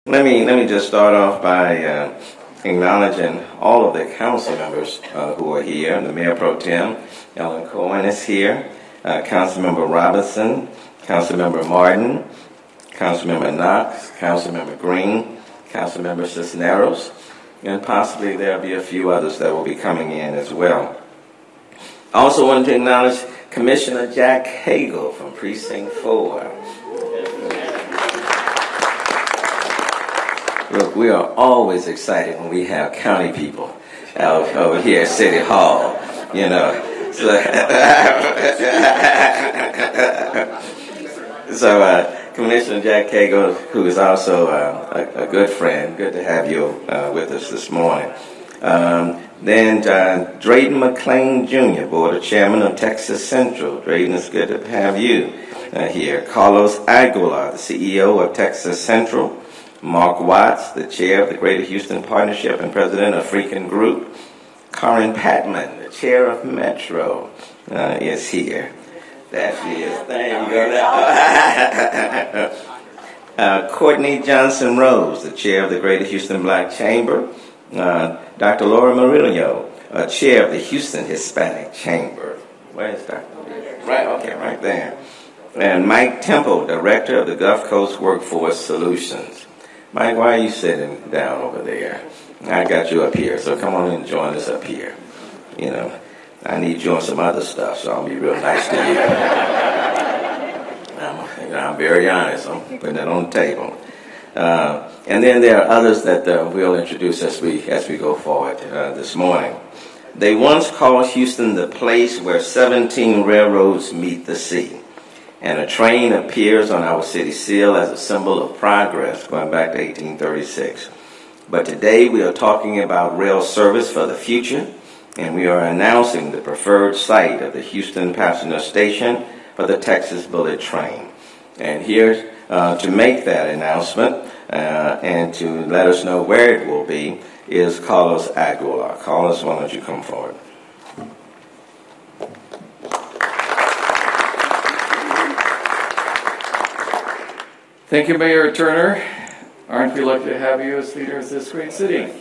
Let me just start off by acknowledging all of the council members who are here. The Mayor Pro Tem, Ellen Cohen, is here. Councilmember Robinson, Councilmember Martin, Councilmember Knox, Councilmember Green, Councilmember Cisneros, and possibly there'll be a few others that will be coming in as well. I also want to acknowledge Commissioner Jack Hagel from Precinct 4. Look, we are always excited when we have county people out over here at City Hall, you know. So Commissioner Jack Hagel, who is also a good friend, good to have you with us this morning. Then Drayton McClain Jr., Board Chairman of Texas Central. Drayton, it's good to have you here. Carlos Aguilar, the CEO of Texas Central. Mark Watts, the Chair of the Greater Houston Partnership and President of Freakin Group. Karen Patman, the Chair of Metro, is here. That is, there you go. Courtney Johnson Rose, the Chair of the Greater Houston Black Chamber. Dr. Laura Murillo, Chair of the Houston Hispanic Chamber. Where is Dr. Right, okay, right there. And Mike Temple, Director of the Gulf Coast Workforce Solutions. Mike, why are you sitting down over there? I got you up here, so come on and join us up here. You know, I need you on some other stuff, so I'll be real nice to you. I'm very honest. I'm putting it on the table. And then there are others that we'll introduce as we go forward this morning. They once called Houston the place where 17 railroads meet the sea. And a train appears on our city seal as a symbol of progress going back to 1836. But today we are talking about rail service for the future, and we are announcing the preferred site of the Houston Passenger Station for the Texas Bullet Train. And here to make that announcement and to let us know where it will be is Carlos Aguilar. Carlos, why don't you come forward? Thank you, Mayor Turner. Aren't we lucky to have you as leader of this great city?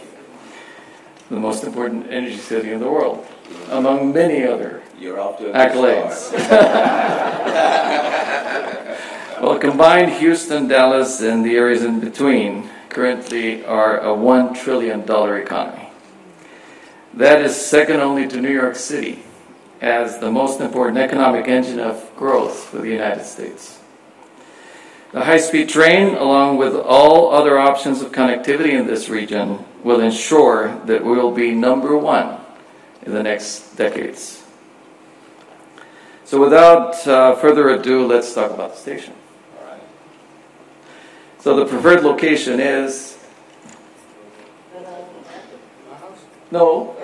The most important energy city in the world, among many other accolades. Well, combined Houston, Dallas, and the areas in between currently are a $1 trillion economy. That is second only to New York City as the most important economic engine of growth for the United States. The high-speed train, along with all other options of connectivity in this region, will ensure that we will be number one in the next decades. So without further ado, let's talk about the station. All right. So the preferred location is... No.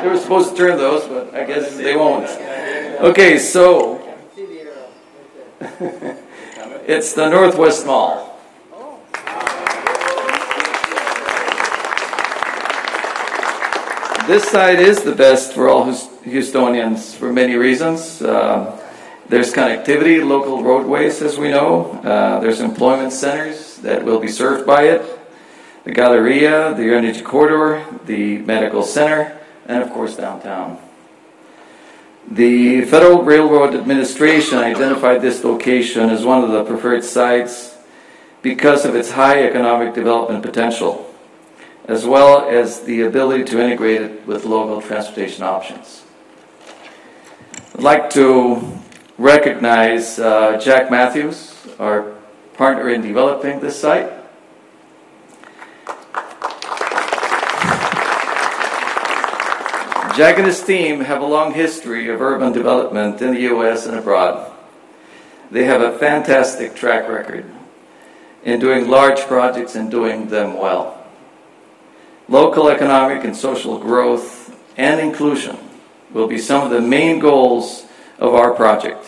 They were supposed to turn those, but I guess they won't. Okay, so... It's the Northwest Mall. This side is the best for all Houstonians for many reasons. There's connectivity, local roadways, as we know. There's employment centers that will be served by it. The Galleria, the Energy Corridor, the Medical Center, and of course downtown. The Federal Railroad Administration identified this location as one of the preferred sites because of its high economic development potential, as well as the ability to integrate it with local transportation options. I'd like to recognize Jack Matthews, our partner in developing this site. Jack and his team have a long history of urban development in the U.S. and abroad. They have a fantastic track record in doing large projects and doing them well. Local economic and social growth and inclusion will be some of the main goals of our project,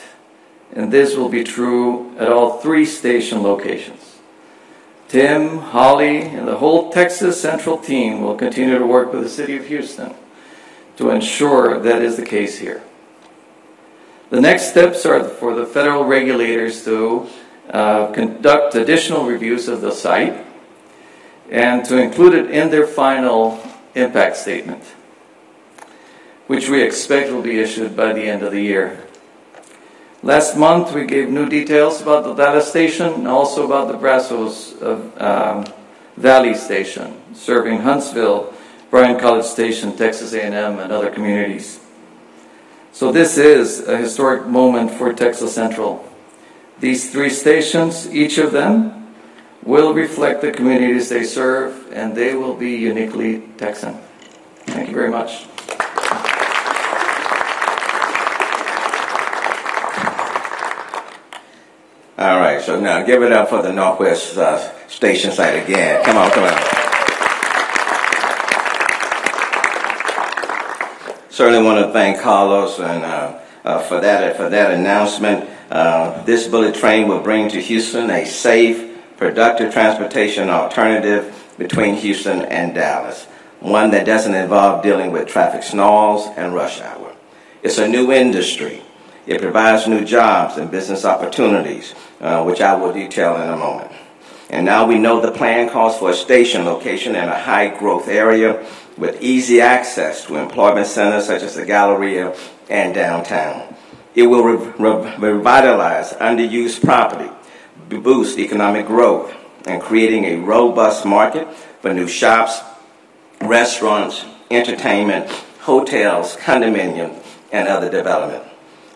and this will be true at all three station locations. Tim, Holly, and the whole Texas Central team will continue to work with the City of Houston to ensure that is the case here. The next steps are for the federal regulators to conduct additional reviews of the site and to include it in their final impact statement, which we expect will be issued by the end of the year. Last month, we gave new details about the Dallas station and also about the Brazos Valley station, serving Huntsville, Bryan College Station, Texas A&M, and other communities. So this is a historic moment for Texas Central. These three stations, each of them, will reflect the communities they serve, and they will be uniquely Texan. Thank you very much. All right, so now give it up for the Northwest Station site again. Come on, come on. Certainly want to thank Carlos and for that announcement. This bullet train will bring to Houston a safe, productive transportation alternative between Houston and Dallas, one that doesn't involve dealing with traffic snarls and rush hour. It's a new industry. It provides new jobs and business opportunities, which I will detail in a moment. And now we know the plan calls for a station location in a high-growth area with easy access to employment centers such as the Galleria and downtown. It will revitalize underused property, boost economic growth, and creating a robust market for new shops, restaurants, entertainment, hotels, condominiums, and other development.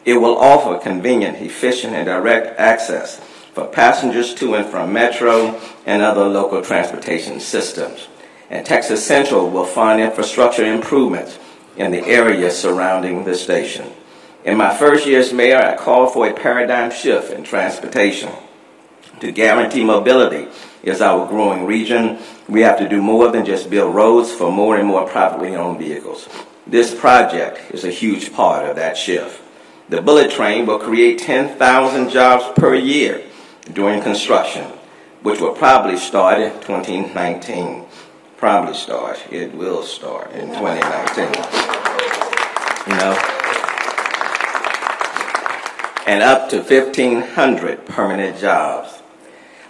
It will offer convenient, efficient, and direct access for passengers to and from Metro and other local transportation systems. And Texas Central will fund infrastructure improvements in the area surrounding the station. In my first year as mayor, I called for a paradigm shift in transportation. To guarantee mobility is our growing region, we have to do more than just build roads for more and more privately owned vehicles. This project is a huge part of that shift. The bullet train will create 10,000 jobs per year during construction, which will probably start in 2019. Probably start. It will start in 2019. And up to 1,500 permanent jobs.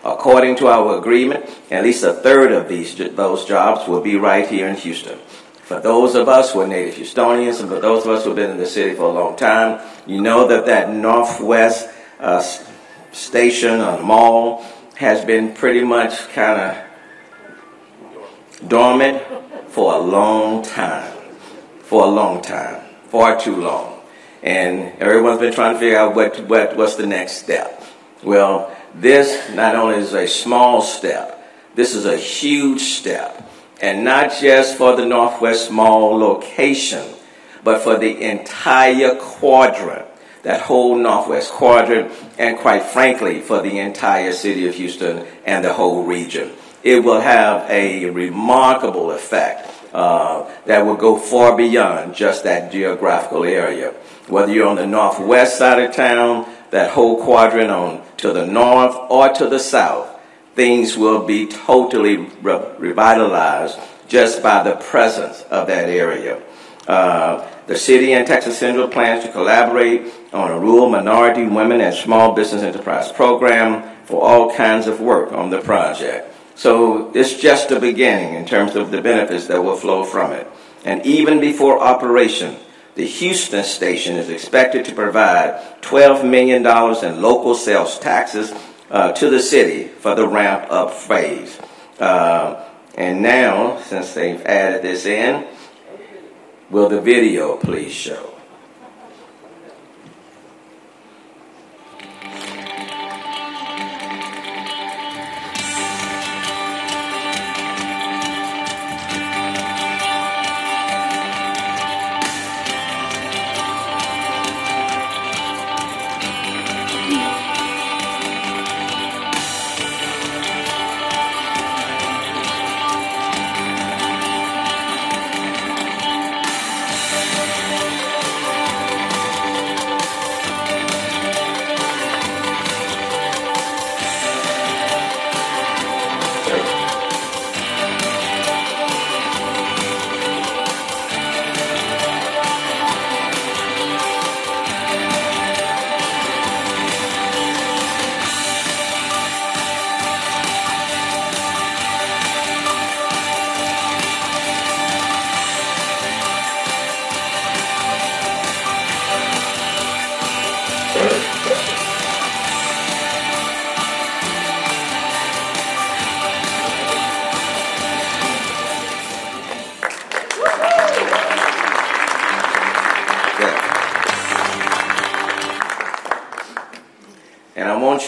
According to our agreement, at least a third of those jobs will be right here in Houston. For those of us who are native Houstonians and for those of us who have been in the city for a long time, you know that Northwest station or mall has been pretty much kind of dormant for a long time. Far too long. And everyone's been trying to figure out what's the next step. Well, this not only is a small step, this is a huge step. And not just for the Northwest Mall location, but for the entire quadrant, that whole Northwest quadrant, and quite frankly, for the entire city of Houston and the whole region. It will have a remarkable effect that will go far beyond just that geographical area. Whether you're on the northwest side of town, that whole quadrant on to the north or to the south, things will be totally revitalized just by the presence of that area. The city and Texas Central plans to collaborate on a rural minority, women, and small business enterprise program for all kinds of work on the project. So it's just the beginning in terms of the benefits that will flow from it. And even before operation, the Houston station is expected to provide $12 million in local sales taxes to the city for the ramp-up phase. And now, since they've added this in, will the video please show?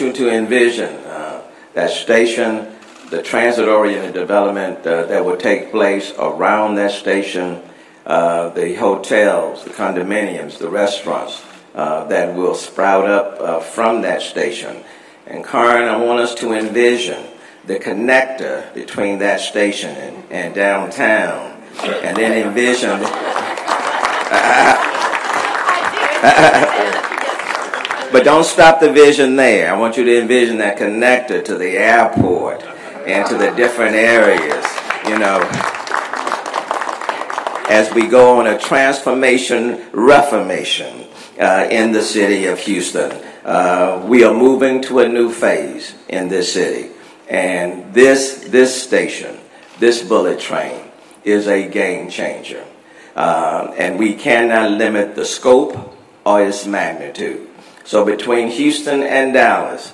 want you to envision that station, the transit-oriented development that will take place around that station, the hotels, the condominiums, the restaurants that will sprout up from that station. And Karen, I want us to envision the connector between that station and downtown, and then envision but don't stop the vision there. I want you to envision that connector to the airport and to the different areas, you know, as we go on a transformation, reformation in the city of Houston. We are moving to a new phase in this city. And this station, this bullet train, is a game changer. And we cannot limit the scope or its magnitude. So between Houston and Dallas,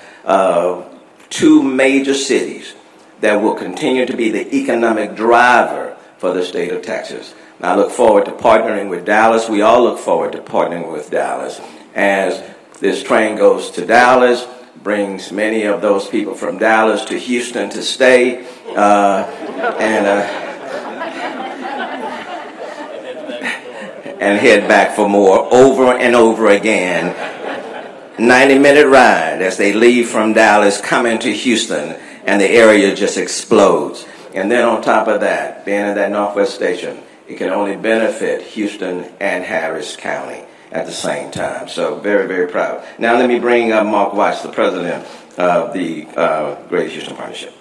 two major cities that will continue to be the economic driver for the state of Texas. Now, I look forward to partnering with Dallas. We all look forward to partnering with Dallas as this train goes to Dallas, brings many of those people from Dallas to Houston to stay, and head back for more over and over again. 90-minute ride as they leave from Dallas, come into Houston, and the area just explodes. And then on top of that, being at that Northwest Station, it can only benefit Houston and Harris County at the same time. So very, very proud. Now let me bring up Mark Watts, the president of the Greater Houston Partnership.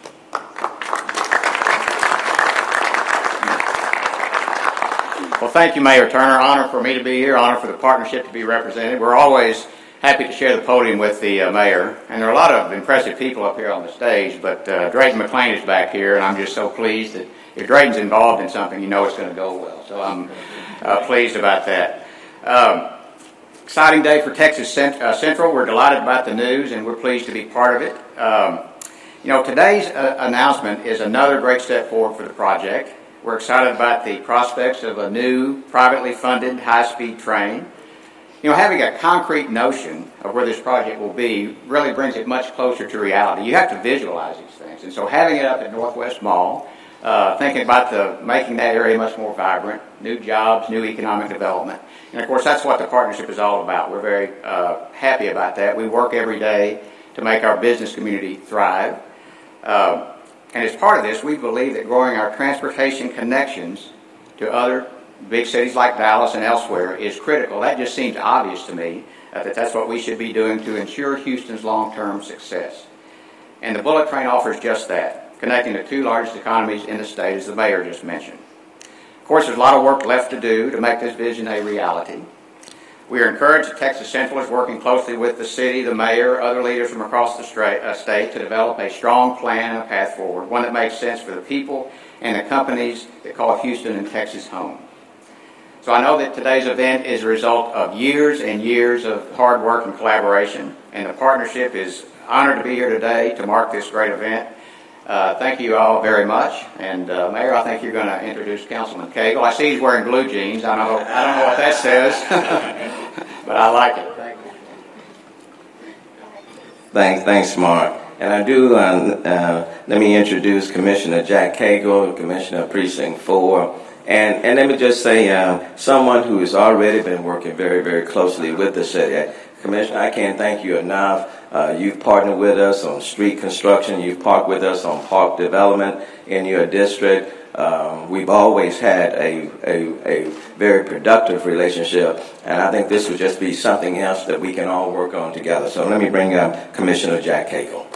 Well, thank you, Mayor Turner. Honor for me to be here, honor for the partnership to be represented. We're always happy to share the podium with the mayor. And there are a lot of impressive people up here on the stage, but Drayton McLean is back here, and I'm just so pleased that if Drayton's involved in something, you know it's going to go well. So I'm pleased about that. Exciting day for Texas Central. We're delighted about the news, and we're pleased to be part of it. You know, today's announcement is another great step forward for the project. We're excited about the prospects of a new privately funded high-speed train. You know, having a concrete notion of where this project will be really brings it much closer to reality. You have to visualize these things. And so having it up at Northwest Mall, thinking about making that area much more vibrant, new jobs, new economic development. And of course, that's what the partnership is all about. We're very happy about that. We work every day to make our business community thrive. And as part of this, we believe that growing our transportation connections to other big cities like Dallas and elsewhere is critical. That just seems obvious to me, that that's what we should be doing to ensure Houston's long-term success. And the bullet train offers just that, connecting the two largest economies in the state, as the mayor just mentioned. Of course, there's a lot of work left to do to make this vision a reality. We are encouraged that Texas Central is working closely with the city, the mayor, other leaders from across the state to develop a strong plan and a path forward, one that makes sense for the people and the companies that call Houston and Texas home. So I know that today's event is a result of years and years of hard work and collaboration, and the partnership is honored to be here today to mark this great event. Thank you all very much. And Mayor, I think you're going to introduce Councilman Cagle. I see he's wearing blue jeans. I don't know what that says, but I like it. Thanks, Mark. And I do, let me introduce Commissioner Jack Cagle, Commissioner of Precinct 4. And let me just say, someone who has already been working very, very closely with the city. Commissioner, I can't thank you enough. You've partnered with us on street construction. You've partnered with us on park development in your district. We've always had a very productive relationship, and I think this would just be something else that we can all work on together. So let me bring up Commissioner Jack Cagle.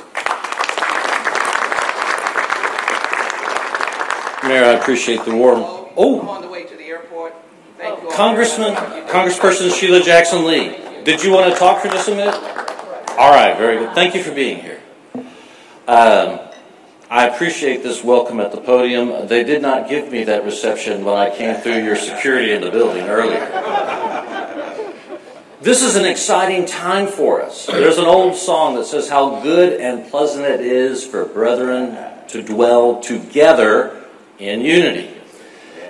Mayor, I appreciate the warm. I'm on the way to the airport. Thank you all. Congressperson Sheila Jackson Lee, did you want to talk for just a minute? All right, very good. Thank you for being here. I appreciate this welcome at the podium. They did not give me that reception when I came through your security in the building earlier. This is an exciting time for us. There's an old song that says how good and pleasant it is for brethren to dwell together in unity.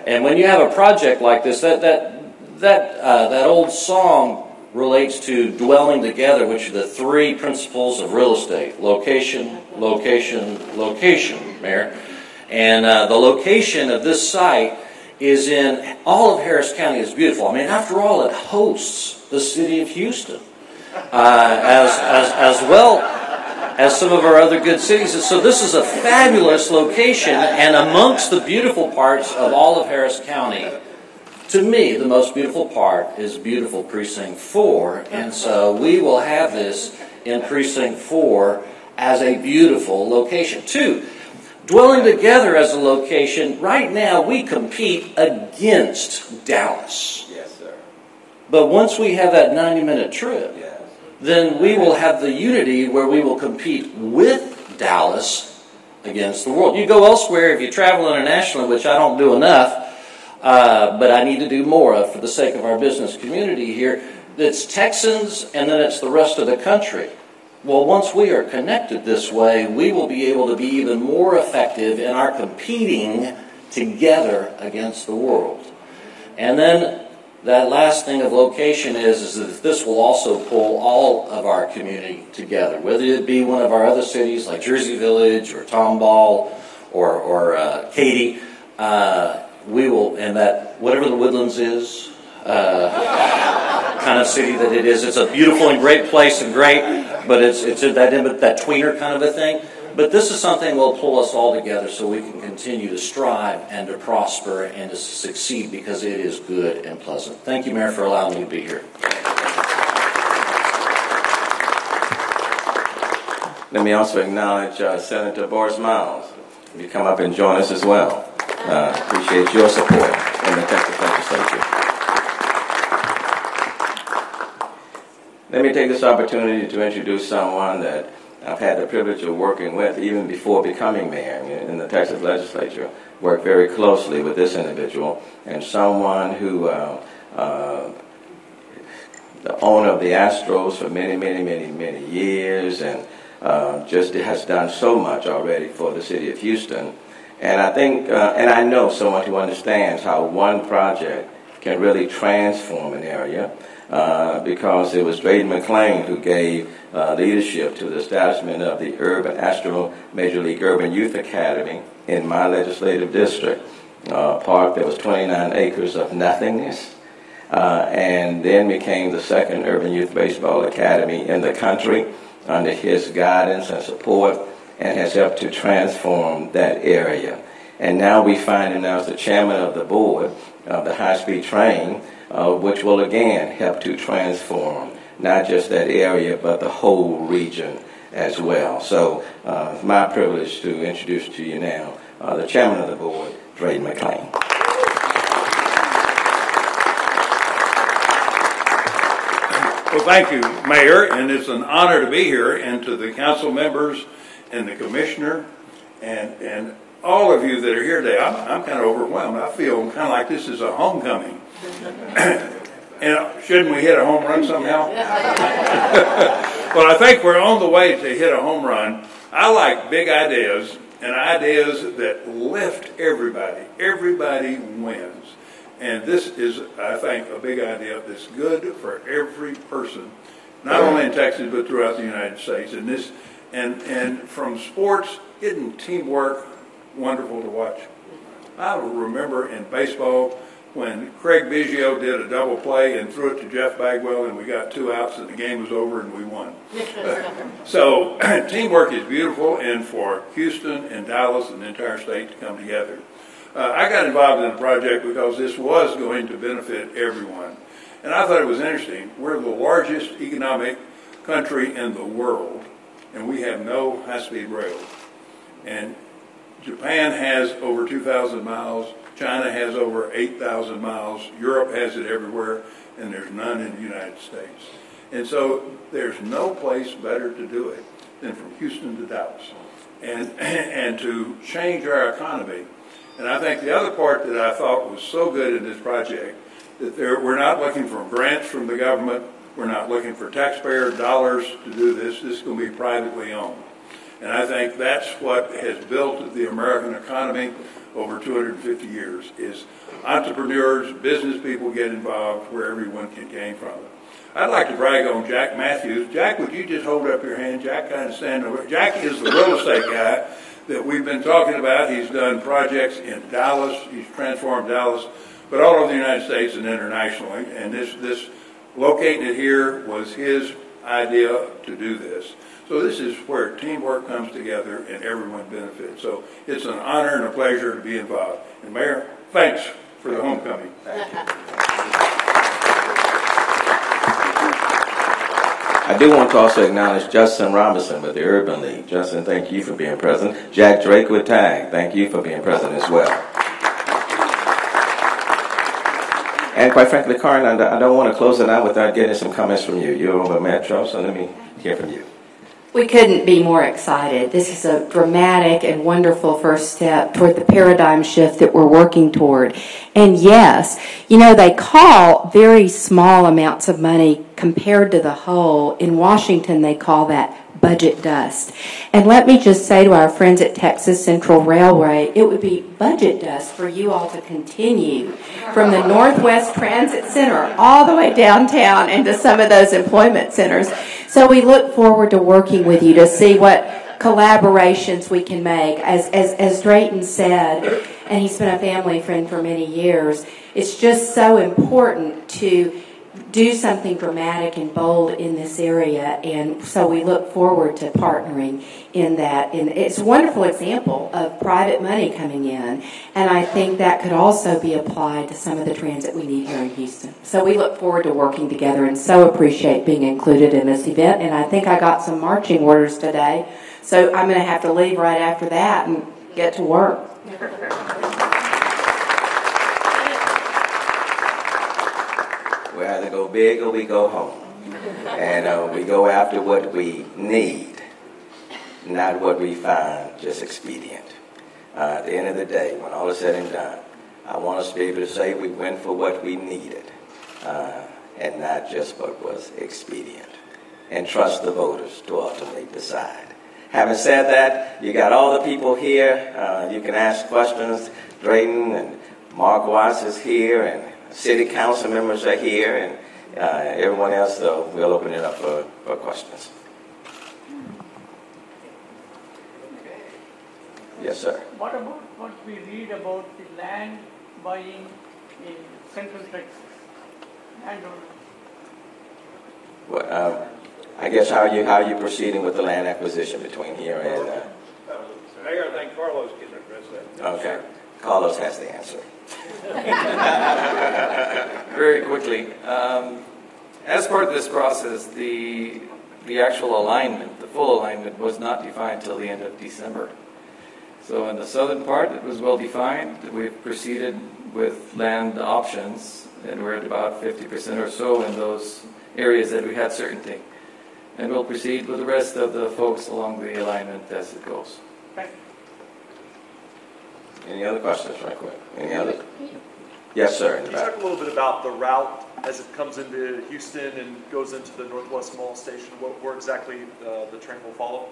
And when you have a project like this, that old song relates to dwelling together, which are the three principles of real estate: location, location, location, Mayor. And the location of this site is in all of Harris County. Is beautiful. I mean, after all, it hosts the city of Houston, as well as some of our other good cities. And so this is a fabulous location, and amongst the beautiful parts of all of Harris County, to me, the most beautiful part is beautiful Precinct 4, and so we will have this in Precinct 4 as a beautiful location. 2, dwelling together as a location. Right now, we compete against Dallas. Yes, sir. But once we have that 90-minute trip, Yes. then we will have the unity where we will compete with Dallas against the world. You go elsewhere, if you travel internationally, which I don't do enough, but I need to do more of for the sake of our business community here, it's Texans and then it's the rest of the country. Well, once we are connected this way, we will be able to be even more effective in our competing together against the world. And then that last thing of location is that this will also pull all of our community together, whether it be one of our other cities like Jersey Village or Tomball or Katy. We will, and that whatever the Woodlands is, kind of city that it is. It's a beautiful and great place and great, but it's that tweener kind of a thing. But this is something that will pull us all together so we can continue to strive and to prosper and to succeed because it is good and pleasant. Thank you, Mayor, for allowing me to be here. Let me also acknowledge Senator Boris Miles. You come up and join us as well. Appreciate your support in the Texas Legislature. Let me take this opportunity to introduce someone that I've had the privilege of working with even before becoming mayor in the Texas Legislature. Worked very closely with this individual, and someone who the owner of the Astros for many years, and just has done so much already for the city of Houston. And I think, and I know someone who understands how one project can really transform an area, because it was Drayton McClain who gave leadership to the establishment of the Urban Astro Major League Urban Youth Academy in my legislative district. Park that was 29 acres of nothingness, and then became the second Urban Youth Baseball Academy in the country under his guidance and support, and has helped to transform that area. And now we find him now as the chairman of the board of the high-speed train, which will again help to transform not just that area, but the whole region as well. So it's my privilege to introduce to you now the chairman of the board, Drayton McClain. Well, thank you, Mayor, and it's an honor to be here, and to the council members and the commissioner and all of you that are here today. I'm kind of overwhelmed. I feel kind of like this is a homecoming. And shouldn't we hit a home run somehow? Well, I think we're on the way to hit a home run. I like big ideas and ideas that lift everybody. Everybody wins. And this is, I think, a big idea that's good for every person, not only in Texas, but throughout the United States. And this, and from sports, isn't teamwork wonderful to watch? I remember in baseball when Craig Biggio did a double play and threw it to Jeff Bagwell, and we got 2 outs and the game was over and we won. So teamwork is beautiful, and for Houston and Dallas and the entire state to come together. I got involved in the project because this was going to benefit everyone. And I thought it was interesting. We're the largest economic country in the world, and we have no high-speed rail. And Japan has over 2,000 miles. China has over 8,000 miles. Europe has it everywhere, and there's none in the United States. And so there's no place better to do it than from Houston to Dallas, and to change our economy. And I think the other part that I thought was so good in this project, that we're not looking for grants from the government. We're not looking for taxpayer dollars to do this. This is going to be privately owned. And I think that's what has built the American economy over 250 years, is entrepreneurs, business people get involved where everyone can gain from it. I'd like to brag on Jack Matthews. Jack, would you just hold up your hand? Jack, kind of stand over. Jack is the real estate guy that we've been talking about. He's done projects in Dallas. He's transformed Dallas, but all over the United States and internationally. And this locating it here was his idea to do this. So this is where teamwork comes together and everyone benefits. So it's an honor and a pleasure to be involved. And Mayor, thanks for the homecoming. Thank you. I do want to also acknowledge Justin Robinson with the Urban League. Justin, thank you for being present. Jack Drake with TAG, thank you for being present as well. And quite frankly, Karin, I don't want to close it out without getting some comments from you. You're over Metro, so let me hear from you. We couldn't be more excited. This is a dramatic and wonderful first step toward the paradigm shift that we're working toward. And yes, you know, they call very small amounts of money compared to the whole. In Washington, they call that budget dust. And let me just say to our friends at Texas Central Railway, it would be budget dust for you all to continue from the Northwest Transit Center all the way downtown into some of those employment centers. So we look forward to working with you to see what collaborations we can make. As Drayton said, and he's been a family friend for many years, it's just so important to do something dramatic and bold in this area, and so we look forward to partnering in that. And it's a wonderful example of private money coming in, and I think that could also be applied to some of the transit we need here in Houston. So we look forward to working together and so appreciate being included in this event. And I think I got some marching orders today, so I'm going to have to leave right after that and get to work. We either go big or we go home. And we go after what we need, not what we find just expedient. At the end of the day, when all is said and done, I want us to be able to say we went for what we needed and not just what was expedient. And trust the voters to ultimately decide. Having said that, you got all the people here. You can ask questions. Drayton and Mark Watts is here, and city council members are here, and everyone else, though, we'll open it up for questions. Yes, sir. What about what we read about the land buying in Central Texas? Well, I guess how are you proceeding with the land acquisition between here and? Mayor, I think Carlos can address that. Okay, Carlos has the answer. Very quickly, as part of this process, the actual alignment, the full alignment, was not defined till the end of December. So in the southern part, it was well defined. We've proceeded with land options, and we're at about 50% or so in those areas that we had certainty. And we'll proceed with the rest of the folks along the alignment as it goes. Any other questions, right quick? Any other? Yes, sir. Can you talk a little bit about the route as it comes into Houston and goes into the Northwest Mall station? Where exactly the train will follow?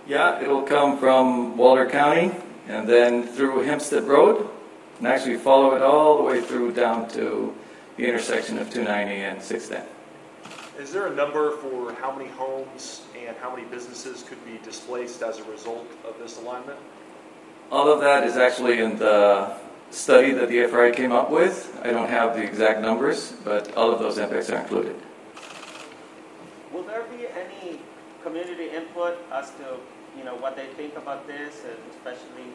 Yeah, it'll come from Walter County and then through Hempstead Road, and actually follow it all the way through down to the intersection of 290 and 610. Is there a number for how many homes and how many businesses could be displaced as a result of this alignment? All of that is actually in the study that the FRA came up with. I don't have the exact numbers, but all of those impacts are included. Will there be any community input as to what they think about this, and especially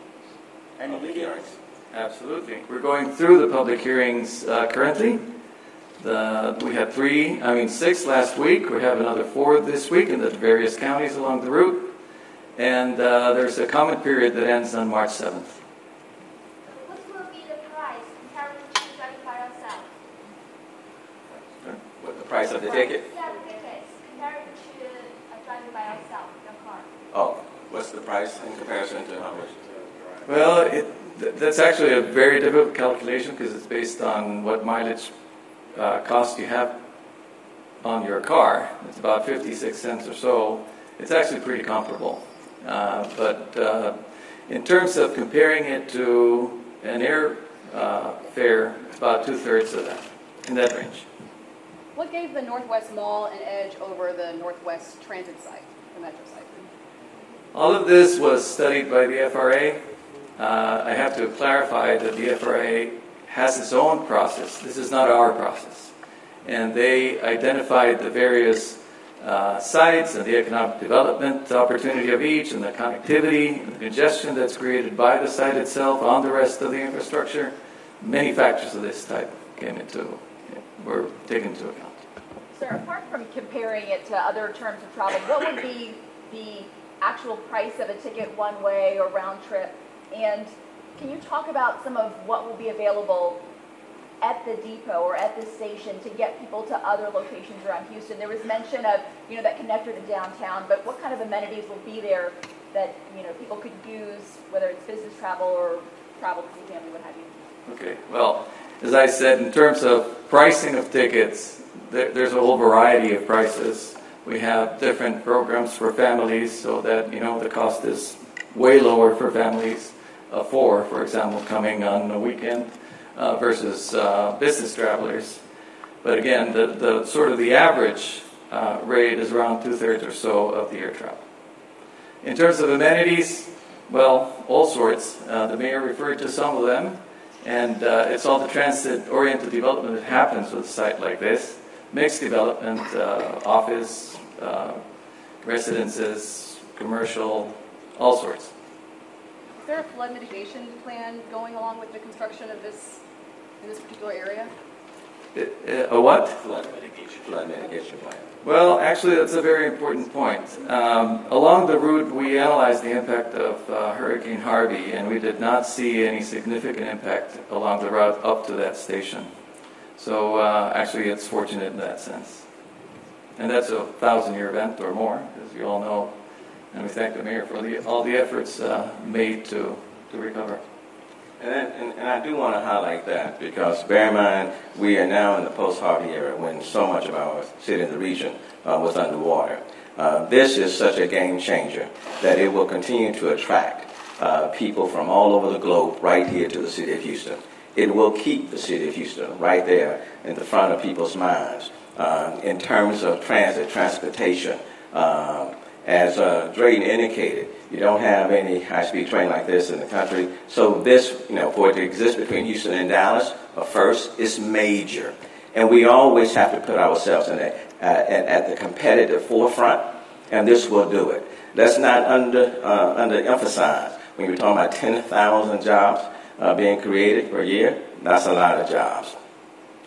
any meetings? Absolutely. We're going through the public hearings currently. We had 6 last week. We have another 4 this week in the various counties along the route. And there's a comment period that ends on March 7th. What will be the price compared to driving by yourself? What, the price of the ticket? Yeah, the tickets compared to driving by yourself, your car. Oh, what's the price in comparison to how much? Well, that's actually a very difficult calculation because it's based on what mileage cost you have on your car. It's about 56 cents or so. It's actually pretty comparable. But in terms of comparing it to an air fare, it's about 2/3 of that, in that range. What gave the Northwest Mall an edge over the Northwest Transit site, the Metro site? All of this was studied by the FRA. I have to clarify that the FRA has its own process. This is not our process. And they identified the various sites and the economic development opportunity of each and the connectivity and the congestion that's created by the site itself on the rest of the infrastructure. Many factors of this type were taken into account. Sir, apart from comparing it to other terms of travel, what would be the actual price of a ticket one way or round trip? And can you talk about some of what will be available at the depot or at the station to get people to other locations around Houston? There was mention of, that connector to downtown, but what kind of amenities will be there that, people could use, whether it's business travel or travel to see family, what have you? Okay, well, as I said, in terms of pricing of tickets, there's a whole variety of prices. We have different programs for families so that, the cost is way lower for families of four, for example, coming on a weekend versus business travelers. But again, the sort of the average rate is around 2/3 or so of the air travel. In terms of amenities, well, all sorts. The mayor referred to some of them, and it's all the transit-oriented development that happens with a site like this. Mixed development, office, residences, commercial, all sorts. Is there a flood mitigation plan going along with the construction of this in this particular area? A what? Flood mitigation plan. Well, actually, that's a very important point. Along the route, we analyzed the impact of Hurricane Harvey, and we did not see any significant impact along the route up to that station. So actually, it's fortunate in that sense. And that's a 1,000-year event or more, as you all know. And we thank the mayor for all the efforts made to recover. And I do want to highlight that because bear in mind, we are now in the post-Harvey era when so much of our city and the region was underwater. This is such a game changer that it will continue to attract people from all over the globe right here to the city of Houston. It will keep the city of Houston right there in the front of people's minds in terms of transportation. As Drayton indicated, you don't have any high-speed train like this in the country. So this, for it to exist between Houston and Dallas, first, is major. And we always have to put ourselves at the competitive forefront, and this will do it. Let's not underemphasize. When you're talking about 10,000 jobs being created per year, that's a lot of jobs.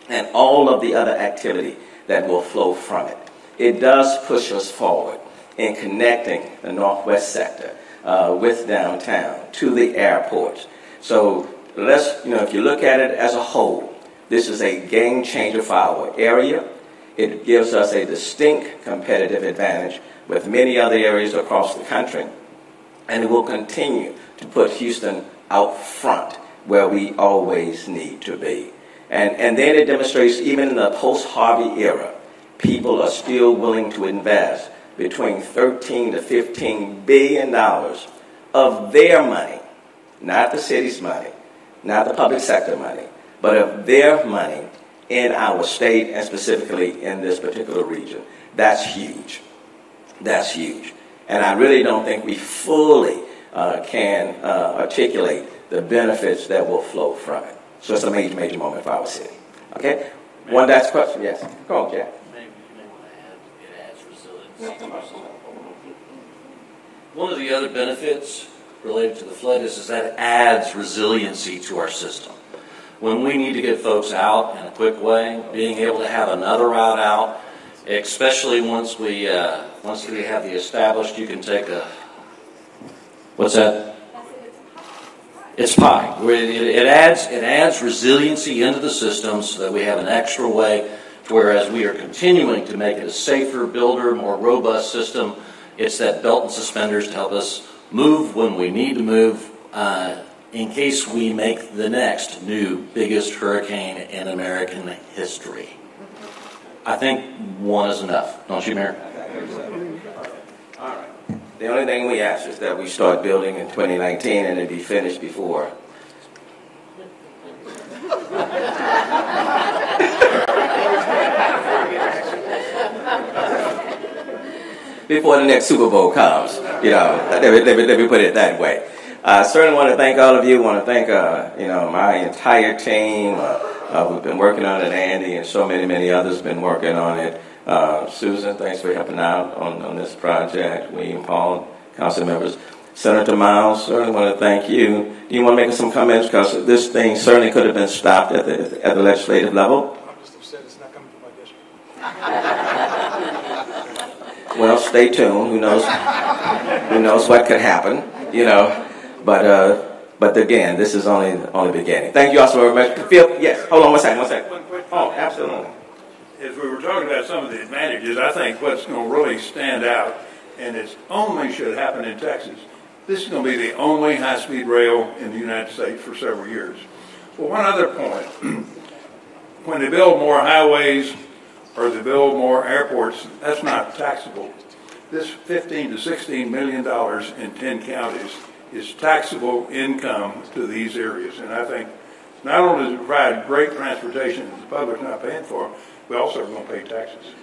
And all of the other activity that will flow from it. It does push us forward in connecting the Northwest sector with downtown to the airports. So let's, if you look at it as a whole, this is a game changer for our area. It gives us a distinct competitive advantage with many other areas across the country. And it will continue to put Houston out front where we always need to be. And then it demonstrates even in the post-Harvey era, people are still willing to invest between $13 to $15 billion of their money, not the city's money, not the public sector money, but of their money in our state and specifically in this particular region. That's huge. That's huge. And I really don't think we fully can articulate the benefits that will flow from it. So it's a major, major moment for our city. Okay? One last question. Yes. Go on, Jack. One of the other benefits related to the flood is that it adds resiliency to our system. When we need to get folks out in a quick way, being able to have another route out, especially once we have the established, you can take a, what's that? It's PI. It adds resiliency into the system so that we have an extra way. Whereas we are continuing to make it a safer, builder, more robust system, it's that belt and suspenders to help us move when we need to move in case we make the next new biggest hurricane in American history. I think one is enough, don't you, Mayor? All right. The only thing we ask is that we start building in 2019 and it be finished before. before the next Super Bowl comes. You know, let me put it that way. I certainly want to thank all of you. Want to thank my entire team. We've been working on it. Andy and so many others have been working on it. Susan, thanks for helping out on this project. William, Paul, council members. Senator Miles, certainly want to thank you. Do you want to make some comments? Because this thing certainly could have been stopped at the legislative level. I'm just upset it's not coming to my district. Well, stay tuned. Who knows? Who knows what could happen? You know, but again, this is only the beginning. Thank you all so very much. Phil, yes. Hold on one second. Oh, absolutely. As we were talking about some of the advantages, I think what's going to really stand out, and it only should happen in Texas. This is going to be the only high-speed rail in the United States for several years. Well, one other point. When they build more highways or they build more airports, that's not taxable. This $15 to $16 million in 10 counties is taxable income to these areas. And I think not only does it provide great transportation that the public's not paying for, we also are going to pay taxes.